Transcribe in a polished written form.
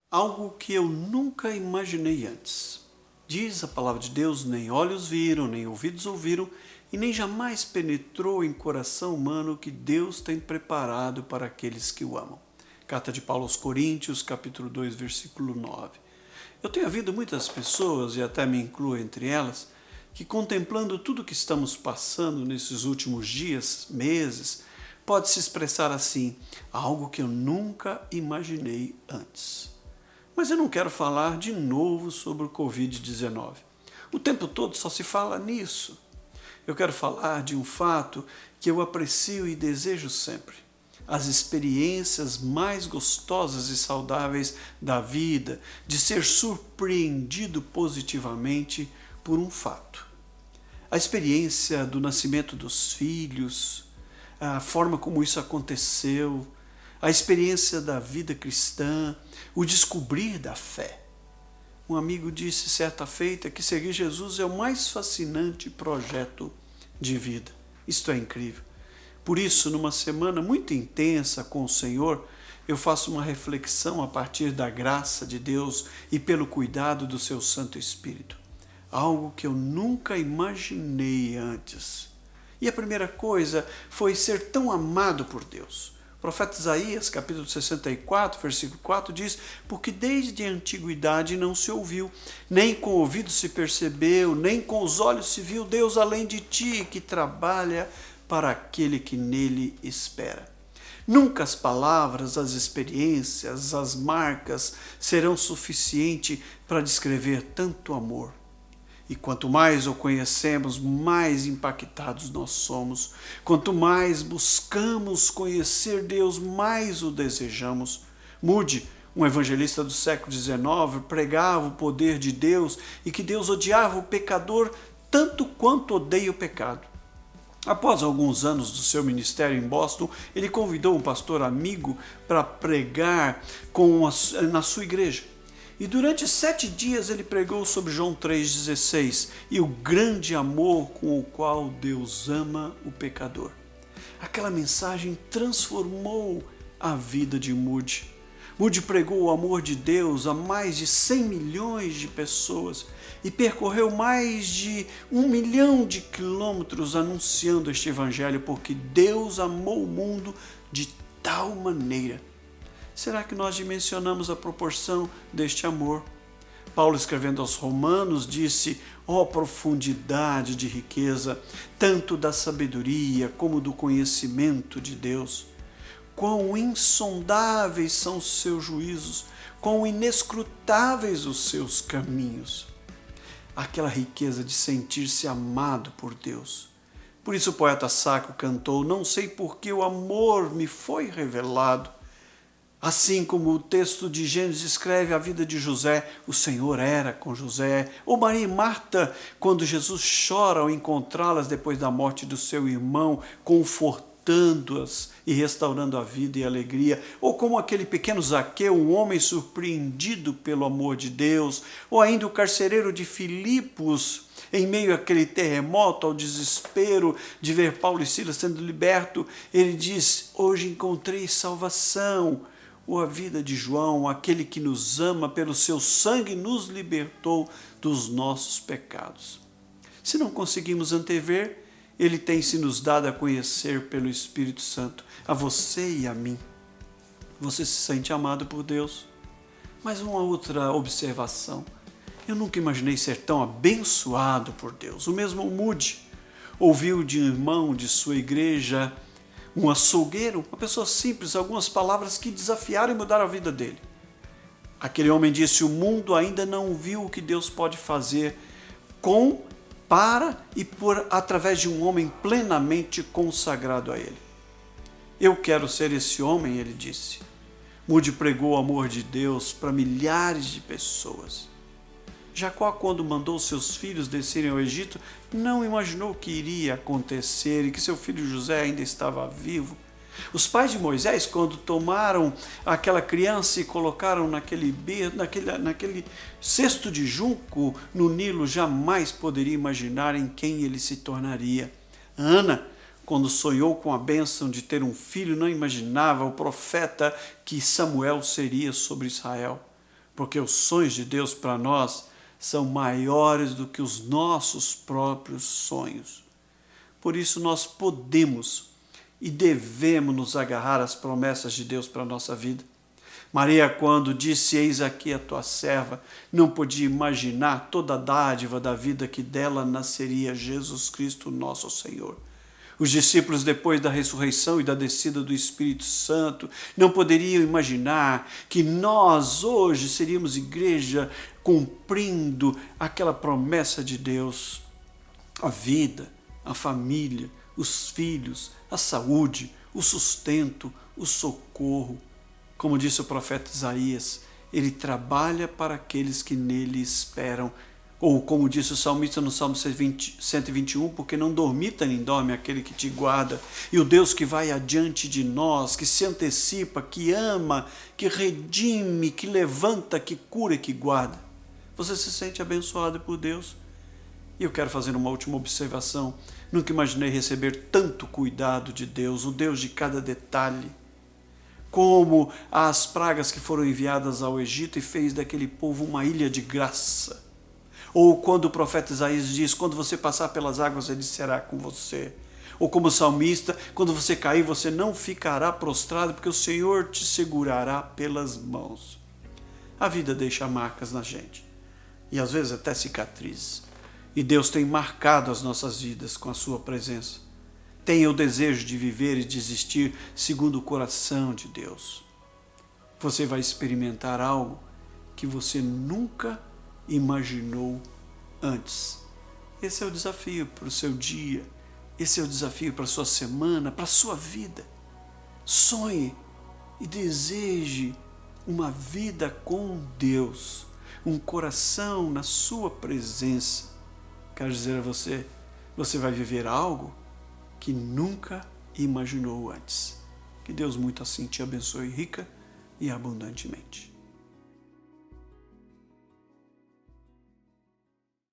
Algo que eu nunca imaginei antes. Diz a palavra de Deus: nem olhos viram, nem ouvidos ouviram, e nem jamais penetrou em coração humano o que Deus tem preparado para aqueles que o amam. Carta de Paulo aos Coríntios, capítulo 2, versículo 9. Eu tenho ouvido muitas pessoas, e até me incluo entre elas, que contemplando tudo o que estamos passando nesses últimos dias, meses, pode se expressar assim: algo que eu nunca imaginei antes. Mas eu não quero falar de novo sobre o Covid-19. O tempo todo só se fala nisso. Eu quero falar de um fato que eu aprecio e desejo sempre: as experiências mais gostosas e saudáveis da vida, de ser surpreendido positivamente por um fato. A experiência do nascimento dos filhos, a forma como isso aconteceu, a experiência da vida cristã, o descobrir da fé. Um amigo disse certa feita que seguir Jesus é o mais fascinante projeto de vida. Isto é incrível. Por isso, numa semana muito intensa com o Senhor, eu faço uma reflexão a partir da graça de Deus e pelo cuidado do seu Santo Espírito. Algo que eu nunca imaginei antes. E a primeira coisa foi ser tão amado por Deus. O profeta Isaías, capítulo 64, versículo 4, diz: porque desde a antiguidade não se ouviu, nem com o ouvido se percebeu, nem com os olhos se viu Deus além de ti, que trabalha para aquele que nele espera. Nunca as palavras, as experiências, as marcas serão suficientes para descrever tanto amor. E quanto mais o conhecemos, mais impactados nós somos. Quanto mais buscamos conhecer Deus, mais o desejamos. Moody, um evangelista do século XIX, pregava o poder de Deus e que Deus odiava o pecador tanto quanto odeia o pecado. Após alguns anos do seu ministério em Boston, ele convidou um pastor amigo para pregar na sua igreja. E durante 7 dias ele pregou sobre João 3,16 e o grande amor com o qual Deus ama o pecador. Aquela mensagem transformou a vida de Moody. Moody pregou o amor de Deus a mais de 100 milhões de pessoas e percorreu mais de 1 milhão de quilômetros anunciando este evangelho, porque Deus amou o mundo de tal maneira. Será que nós dimensionamos a proporção deste amor? Paulo, escrevendo aos Romanos, disse: ó profundidade de riqueza, tanto da sabedoria como do conhecimento de Deus. Quão insondáveis são os seus juízos, quão inescrutáveis os seus caminhos. Aquela riqueza de sentir-se amado por Deus. Por isso o poeta sacro cantou: não sei por que o amor me foi revelado. Assim como o texto de Gênesis descreve a vida de José, o Senhor era com José. Ou Maria e Marta, quando Jesus chora ao encontrá-las depois da morte do seu irmão, confortando-as e restaurando a vida e a alegria. Ou como aquele pequeno Zaqueu, um homem surpreendido pelo amor de Deus. Ou ainda o carcereiro de Filipos, em meio àquele terremoto, ao desespero de ver Paulo e Silas sendo libertos, ele diz: hoje encontrei salvação. Ou a vida de João, aquele que nos ama pelo seu sangue, nos libertou dos nossos pecados. Se não conseguimos antever, ele tem se nos dado a conhecer pelo Espírito Santo, a você e a mim. Você se sente amado por Deus? Mas uma outra observação: eu nunca imaginei ser tão abençoado por Deus. O mesmo Moody ouviu de um irmão de sua igreja, um açougueiro, uma pessoa simples, algumas palavras que desafiaram e mudaram a vida dele. Aquele homem disse: o mundo ainda não viu o que Deus pode fazer através de um homem plenamente consagrado a Ele. Eu quero ser esse homem, ele disse. Moody pregou o amor de Deus para milhares de pessoas. Jacó, quando mandou seus filhos descerem ao Egito, não imaginou que iria acontecer e que seu filho José ainda estava vivo. Os pais de Moisés, quando tomaram aquela criança e colocaram naquele cesto de junco no Nilo, jamais poderia imaginar em quem ele se tornaria. Ana, quando sonhou com a bênção de ter um filho, não imaginava o profeta que Samuel seria sobre Israel. porque os sonhos de Deus para nós são maiores do que os nossos próprios sonhos. Por isso nós podemos e devemos nos agarrar às promessas de Deus para a nossa vida. Maria, quando disse, eis aqui a tua serva, não podia imaginar toda a dádiva da vida que dela nasceria Jesus Cristo, nosso Senhor. Os discípulos, depois da ressurreição e da descida do Espírito Santo, não poderiam imaginar que nós hoje seríamos igreja cumprindo aquela promessa de Deus. A vida, a família, os filhos, a saúde, o sustento, o socorro. Como disse o profeta Isaías, ele trabalha para aqueles que nele esperam. Ou como disse o salmista no Salmo 121, porque não dormita nem dorme aquele que te guarda. E o Deus que vai adiante de nós, que se antecipa, que ama, que redime, que levanta, que cura e que guarda. Você se sente abençoado por Deus? E eu quero fazer uma última observação. Nunca imaginei receber tanto cuidado de Deus, o Deus de cada detalhe. Como as pragas que foram enviadas ao Egito e fez daquele povo uma ilha de graça. Ou quando o profeta Isaías diz, quando você passar pelas águas, ele será com você. Ou como o salmista, quando você cair, você não ficará prostrado, porque o Senhor te segurará pelas mãos. A vida deixa marcas na gente, e às vezes até cicatrizes. E Deus tem marcado as nossas vidas com a sua presença. Tenha o desejo de viver e de existir segundo o coração de Deus. Você vai experimentar algo que você nunca imaginou antes. Esse é o desafio para o seu dia, esse é o desafio para a sua semana, para a sua vida. Sonhe e deseje uma vida com Deus, um coração na sua presença. Quero dizer a você, você vai viver algo que nunca imaginou antes. Que Deus muito assim te abençoe rica e abundantemente.